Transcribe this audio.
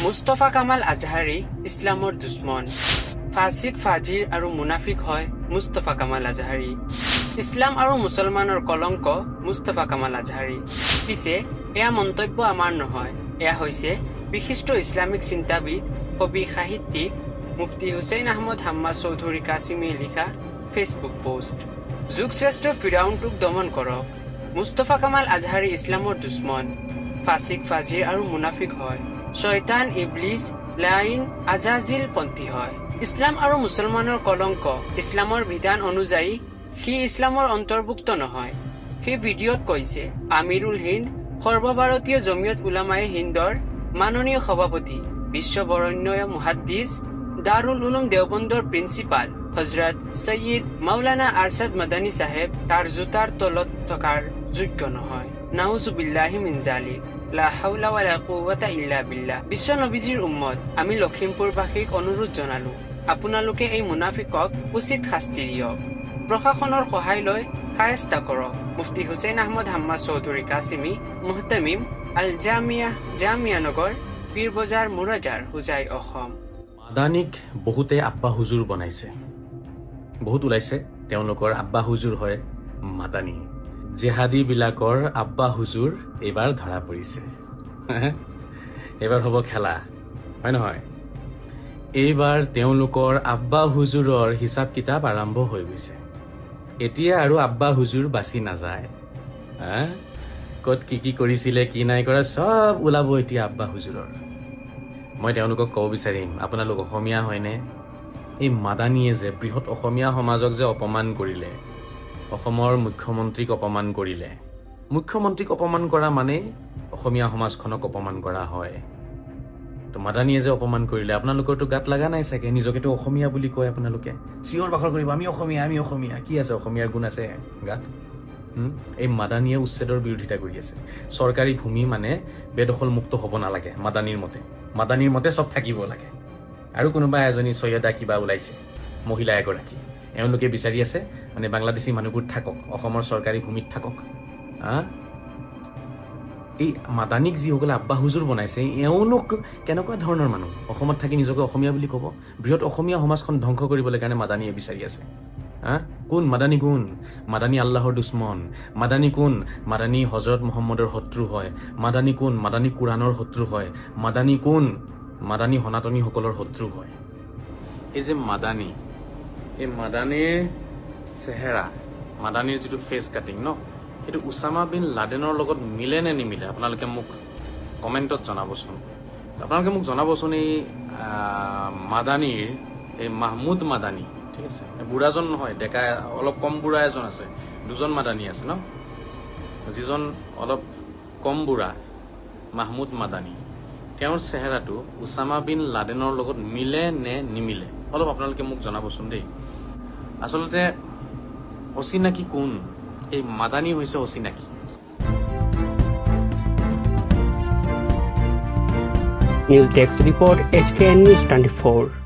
মুস্তফা কামাল আজহাৰী ইছলামৰ দুশ্মন। ফাছিক ফাজিৰ আৰু মুনাফিক হয় মুস্তফা কামাল আজহাৰী। ইছলাম আৰু মুছলমানৰ কলংক মুস্তফা কামাল আজহাৰী। পিছে এয়া মন্তব্য আমাৰ নহয়, এয়া হৈছে বিশিষ্ট ইছলামিক চিন্তাবিদ, কবি, সাহিত্যিক মুফতি হুছেইন আহমদ হাম্মাদ চৌধুৰী কাছিমীয়ে লিখা ফেচবুক পোষ্ট। যুগশ্ৰেষ্ঠ ফিৰাউনটোক দমন কৰক। মুস্তফা কামাল আজহাৰী ইছলামৰ দুশ্মন, ফাছিক ফাজিৰ আৰু মুনাফিক হয়। শয়তান, ইবলিছ, লাইন, আজাজিল পন্থী হয়। ইছলাম আৰু মুছলমানৰ কলংক। ইছলামৰ বিধান অনুযায়ী সি ইছলামৰ অন্তৰ্ভুক্ত নহয়। সেই ভিডিঅ'ত কৈছে আমিৰুল হিন্দ সৰ্বভাৰতীয় জমিয়ত উলামায়ে হিন্দৰ মাননীয় সভাপতি, বিশ্ববৰণ্য মুহাদ্দিছ, দাৰুল উলুম দেওবন্দৰ প্ৰিন্সিপাল হজৰত সৈয়দ মাওলানা আৰছাদ মাদানী চাহেব তাৰ জোতাৰ তলত থকাৰ যোগ্য নহয়। নাউজুবিল্লাহি মিন জালিক। লা হাওলা ওয়ালা কুওৱাতা ইল্লা বিল্লাহ। বিশ্ব নবীজীৰ উম্মত, আমি লখিমপুৰবাসীক অনুৰোধ জনালো, আপোনালোকে এই মুনাফিকক উচিত শাস্তি দিয়ক। প্ৰশাসনৰ সহায় লৈ শায়েস্তা কৰক। মুফতি হুছেইন আহমদ হাম্মাদ চৌধুৰী কাছিমী, মুহতামিম আল জামিয়া নগৰ, পীৰ বজাৰ, মুৰাজাৰ, হোজাই, অসম। মাদানীক বহুতে আব্বা হুজুৰ বনাইছে, বহুত ওলাইছে। তেওঁলোকৰ আব্বা হুজুৰ হয় মাদানী। জেহাদী বিলাকৰ আব্বা হুজুৰ এইবাৰ ধৰা পৰিছে। এইবাৰ হ'ব খেলা, হয় নহয়? এইবাৰ তেওঁলোকৰ আব্বা হুজুৰৰ হিচাপ কিতাপ আৰম্ভ হৈ গৈছে। এতিয়া আৰু আব্বা হুজুৰ বাচি নাযায়। ক'ত কি কৰিছিলে, কি নাই কৰা, চব ওলাব এতিয়া আব্বা হুজুৰৰ। মই তেওঁলোকক ক'ব বিচাৰিম, আপোনালোক অসমীয়া হয়নে? এই মাদানীয়ে যে বৃহৎ অসমীয়া সমাজক যে অপমান কৰিলে, অসমৰ মুখ্যমন্ত্ৰীক অপমান কৰিলে। মুখ্যমন্ত্ৰীক অপমান কৰা মানে অসমীয়া সমাজখনক অপমান কৰা হয়। তো মাদানীয়ে যে অপমান কৰিলে, আপোনালোকৰতো গাত লগা নাই চাগে? নিজকেতো অসমীয়া বুলি কয় আপোনালোকে, চিঞৰ বাখৰ কৰিব, আমি অসমীয়া, আমি অসমীয়া। কি আছে, অসমীয়াৰ গুণ আছে গাত? এই মাদানীয়ে উচ্ছেদৰ বিৰোধিতা কৰি আছে। চৰকাৰী ভূমি মানে বেদখল মুক্ত হ'ব নালাগে মাদানীৰ মতে। মাদানীৰ মতে চব থাকিব লাগে। আৰু কোনোবা এজনী চৈয়দা কিবা ওলাইছে, মহিলা এগৰাকী, এওঁলোকে বিচাৰি আছে মানে বাংলাদেশী মানুহবোৰ থাকক, অসমৰ চৰকাৰী ভূমিত থাকক। এই মাদানীক যিসকলে আব্বা হুজুৰ বনাইছে, এওঁলোক কেনেকুৱা ধৰণৰ মানুহ? অসমত থাকি নিজকে অসমীয়া বুলি ক'ব? বৃহৎ অসমীয়া সমাজখন ধ্বংস কৰিবলৈ কাৰণে মাদানীয়ে বিচাৰি আছে। কোন মাদানী? কোন মাদানী? আল্লাহৰ দুশ্মন। মাদানী কোন? মাদানী হজৰত মহম্মদৰ শত্ৰু হয়। মাদানী কোন? মাদানী কোৰাণৰ শত্ৰু হয়। মাদানী কোন? মাদানী সনাতনীসকলৰ শত্ৰু হয়। এই যে মাদানী, এই মাদানীৰ চেহেৰা, মাদানীৰ যিটো ফেচ কাটিং ন, সেইটো উছামা বিন লাডেনৰ লগত মিলে নে নিমিলে? আপোনালোকে মোক কমেণ্টত জনাবচোন। আপোনালোকে মোক জনাবচোন এই মাদানীৰ, এই মাহমুদ মাদানী, ঠিক আছে, বুঢ়াজন নহয়, ডেকা, অলপ কম বুঢ়া এজন আছে। দুজন মাদানী আছে ন, যিজন অলপ কম বুঢ়া মাহমুদ মাদানী, তেওঁৰ চেহেৰাটো উছামা বিন লাডেনৰ লগত মিলে নে নিমিলে? অলপ আপোনালোকে মোক জনাবচোন দেই। আচলতে অচিনাকি কোন? এই মাদানী হৈছে অচিনাকি। News desk report HKN News 24।